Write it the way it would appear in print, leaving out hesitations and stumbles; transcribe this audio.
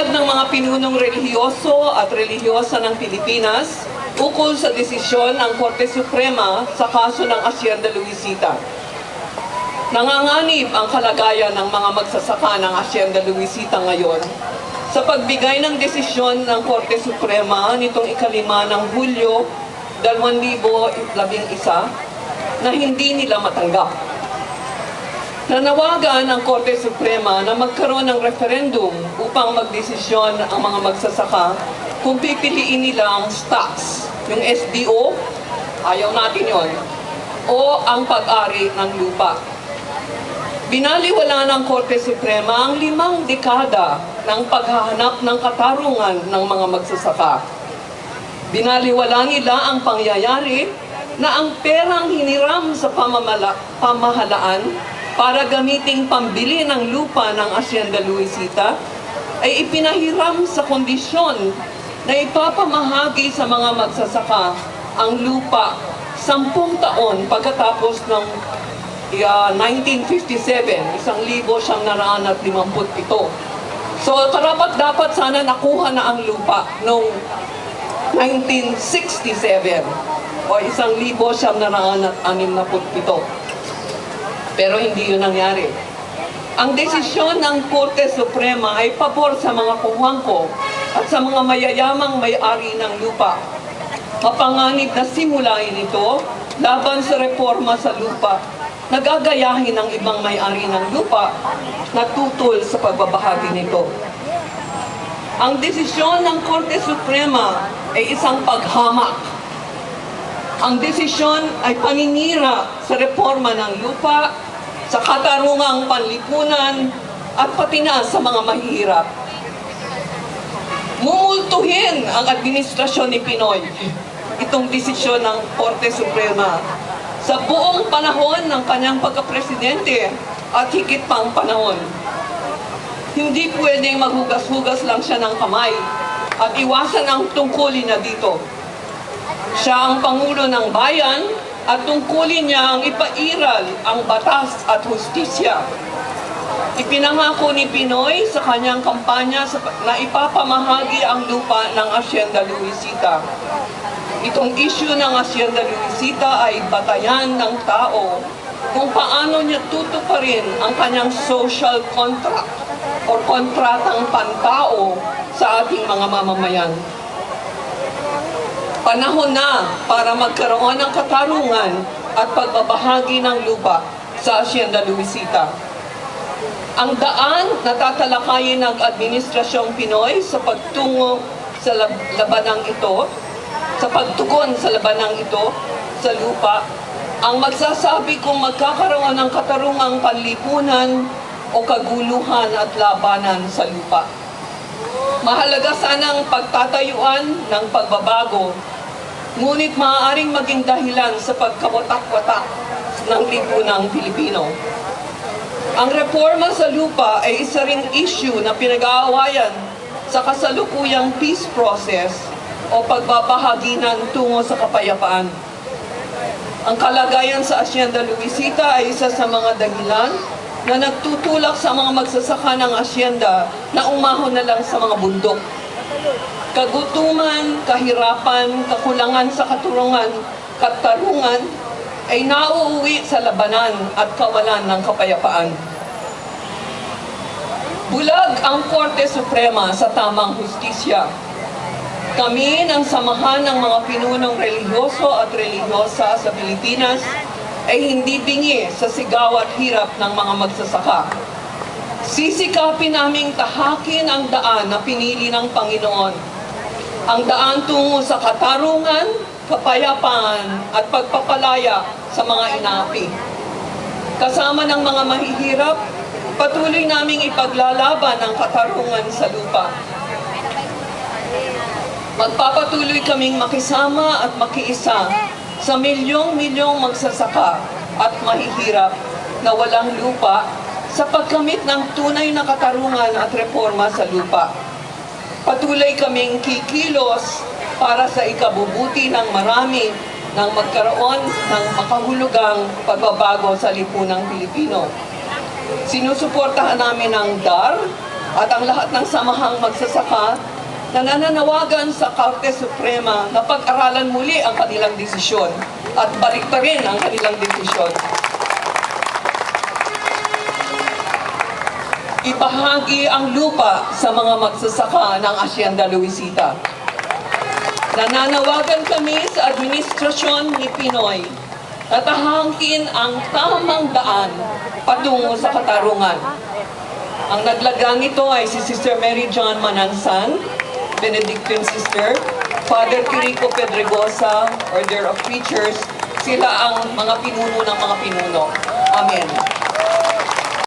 Pahayag ng mga pinunong relihiyoso at relihiyosa ng Pilipinas ukol sa desisyon ng Korte Suprema sa kaso ng Hacienda Luisita. Nanganganib ang kalagayan ng mga magsasaka ng Hacienda Luisita ngayon sa pagbigay ng desisyon ng Korte Suprema nitong ika-5 ng Hulyo 2011 na hindi nila matanggap. Nanawagan ang Korte Suprema na magkaroon ng referendum upang magdesisyon ang mga magsasaka kung pipiliin nila ang stocks, yung SDO, ayaw natin yon, o ang pag-ari ng lupa. Binaliwala ng Korte Suprema ang 5 dekada ng paghahanap ng katarungan ng mga magsasaka. Binaliwala nila ang pangyayari na ang perang hiniram sa pamahalaan para gamiting pambili ng lupa ng Hacienda Luisita ay ipinahiram sa kondisyon na ipapamahagi sa mga magsasaka ang lupa 10 taon pagkatapos ng 1957, 1957. So karapat-dapat sana nakuha na ang lupa noong 1967 o 1967. Pero hindi yun nangyari. Ang desisyon ng Korte Suprema ay pabor sa mga kuhangko at sa mga mayayamang may-ari ng lupa. Mapanganib na simulain ito laban sa reforma sa lupa, nagagayahin ng ibang may-ari ng lupa na tutol sa pagbabahagi nito. Ang desisyon ng Korte Suprema ay isang paghamak. Ang desisyon ay paninira sa reforma ng lupa, sa katarungang panlipunan, at pati na sa mga mahihirap. Mumultuhin ang administrasyon ni Pinoy itong desisyon ng Korte Suprema sa buong panahon ng kanyang pagkapresidente at higit pang panahon. Hindi pwedeng maghugas-hugas lang siya ng kamay at iwasan ang tungkulin na dito. Siya ang Pangulo ng Bayan at tungkulin niya ang ipairal ang batas at hustisya. Ipinangako ni Pinoy sa kanyang kampanya na ipapamahagi ang lupa ng Hacienda Luisita. Itong issue ng Hacienda Luisita ay batayan ng tao kung paano niya tutuparin ang kanyang social contract o kontratang pantao sa ating mga mamamayan. Panahon na para magkaroon ng katarungan at pagbabahagi ng lupa sa Hacienda Luisita. Ang daan na tatalakayin ng Administrasyong Pinoy sa pagtungo sa labanang ito, sa pagtugon sa labanang ito sa lupa, ang magsasabi kung magkakaroon ng katarungang panlipunan o kaguluhan at labanan sa lupa. Mahalaga sanang pagtatayuan ng pagbabago, ngunit maaaring maging dahilan sa pagkawatak-watak ng lipunang Pilipino. Ang reforma sa lupa ay isa ring issue na pinag-aawayan sa kasalukuyang peace process o pagbabahaginan tungo sa kapayapaan. Ang kalagayan sa Hacienda Luisita ay isa sa mga dahilan na nagtutulak sa mga magsasaka ng hacienda na umahon na lang sa mga bundok. Kagutuman, kahirapan, kakulangan sa katarungan ay nauuwi sa labanan at kawalan ng kapayapaan. Bulag ang Korte Suprema sa tamang hustisya. Kami ng samahan ng mga pinunong relihiyoso at relihiyosa sa Pilipinas ay hindi bingi sa sigaw at hirap ng mga magsasaka. Sisikapin naming tahakin ang daan na pinili ng Panginoon. Ang daan tungo sa katarungan, kapayapaan at pagpapalaya sa mga inapi. Kasama ng mga mahihirap, patuloy naming ipaglalaban ang katarungan sa lupa. Magpapatuloy kaming makisama at makiisa sa milyong-milyong magsasaka at mahihirap na walang lupa sa pagkamit ng tunay na katarungan at reforma sa lupa. Patuloy kaming kikilos para sa ikabubuti ng marami nang magkaroon ng makahulugang pagbabago sa lipunang Pilipino. Sinusuportahan namin ang DAR, at ang lahat ng samahang magsasaka na nananawagan sa Korte Suprema na pag-aralan muli ang kanilang desisyon at baliktarin ang kanilang desisyon. Ibahagi ang lupa sa mga magsasaka ng Hacienda Luisita. Nananawagan kami sa administrasyon ni Pinoy na tahangkin ang tamang daan patungo sa katarungan. Ang naglaga nito ay si Sister Mary John Manansan, Benedictine Sister, Father Quirico Pedregosa, Order of Preachers. Sila ang mga pinuno ng mga pinuno. Amen.